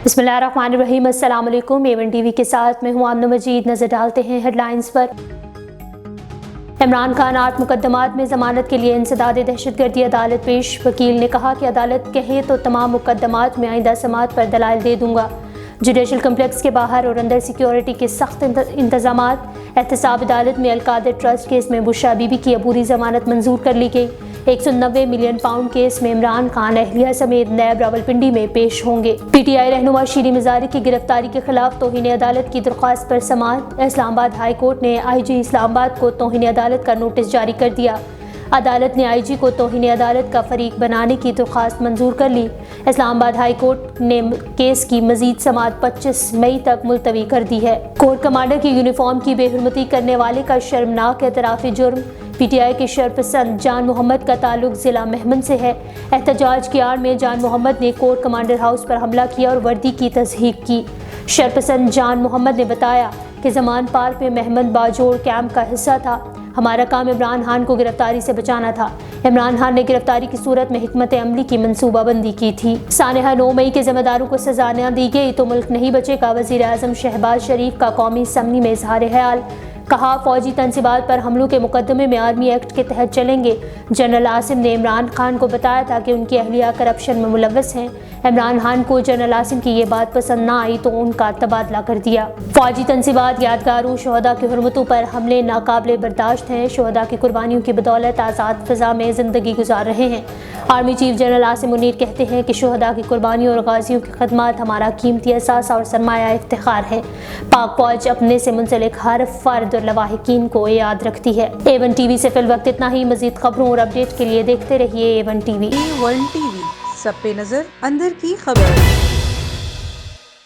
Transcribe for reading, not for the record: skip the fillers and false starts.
बिस्मिल्लाहिर्रहमानिर्रहीम। अस्सलाम वालेकुम। A1 TV के साथ मैं हूँ आमना मजीद। नजर डालते हैं हेडलाइंस पर। इमरान खान 8 मुकदमात में जमानत के लिए इंसदाद दहशतगर्दी अदालत पेश। वकील ने कहा कि अदालत कहे तो तमाम मुकदमात में आइंदा समाअत पर दलाइल दे दूंगा। जुडिशल कम्प्लेक्स के बाहर और अंदर सिक्योरिटी के सख्त इंतजामात। एहतसाब अदालत में अलकादर ट्रस्ट केस में बुशरा बीबी की अबूरी जमानत मंजूर कर ली गई। 190 मिलियन पाउंड केस में इमरान खान अहलिया समेत नैब रावलपिंडी में पेश होंगे। PTI रहनुमा शीरी मजारी की गिरफ्तारी के खिलाफ तौहीन अदालत की दरख्वास्त पर समाअत। इस्लामाबाद हाई कोर्ट ने IG इस्लामाबाद को तौहीन अदालत का नोटिस जारी कर दिया। अदालत ने IG को तौहीन अदालत का फरीक बनाने की दरख्वास्त मंजूर कर ली। इस्लामाबाद हाई कोर्ट ने केस की मजीद समाअत 25 मई तक मुलतवी कर दी है। कोर कमांडर की यूनिफॉर्म की बेहुरमती करने वाले का शर्मनाक एतराफ़ी जुर्म। PTI के शरपसंद जान मोहम्मद का ताल्लुक ज़िला मेहमन से है। एहतजाज की आड़ में जान मोहम्मद ने कोर कमांडर हाउस पर हमला किया और वर्दी की तज़हीक की। शरपसंद जान मोहम्मद ने बताया कि ज़मान पार्क में मेहमन बाजोड़ कैंप का हिस्सा था। हमारा काम इमरान खान को गिरफ्तारी से बचाना था। इमरान खान ने गिरफ्तारी की सूरत में हिकमत अमली की मनसूबाबंदी की थी। सानहा 9 मई के जिम्मेदारों को सजा न दी गई तो मुल्क नहीं बचेगा। वज़ीर आज़म शहबाज शरीफ का कौमी असम्बली में इजहार ख्याल। कहा फौजी तनसीबात पर हमलों के मुकदमे में आर्मी एक्ट के तहत चलेंगे। जनरल आसिम ने इमरान खान को बताया था कि उनकी अहलिया करप्शन में मुलव्वस हैं। इमरान खान को जनरल आसिम की ये बात पसंद ना आई तो उनका तबादला कर दिया। फौजी तनसीबात यादगारों शहदा की हुर्मतों पर हमले नाकाबिले बर्दाश्त हैं। शहदा की कुर्बानियों की बदौलत आज़ाद फ़ज़ा में ज़िंदगी गुजार रहे हैं। Army chief general Asim Munir कहते हैं कि शहदा की कुर्बानियों और गाजियों की खदमात हमारा कीमती एहसास और सरमाया इफ्तिखार है। पाक फौज अपने से मुंसलिक हर फर्द और लवाहिकीन को याद रखती है। A1 TV से फिल वक्त इतना ही। मजीद खबरों और अपडेट के लिए देखते रहिए A1 TV। A1 TV, सब पे नजर, अंदर की खबर।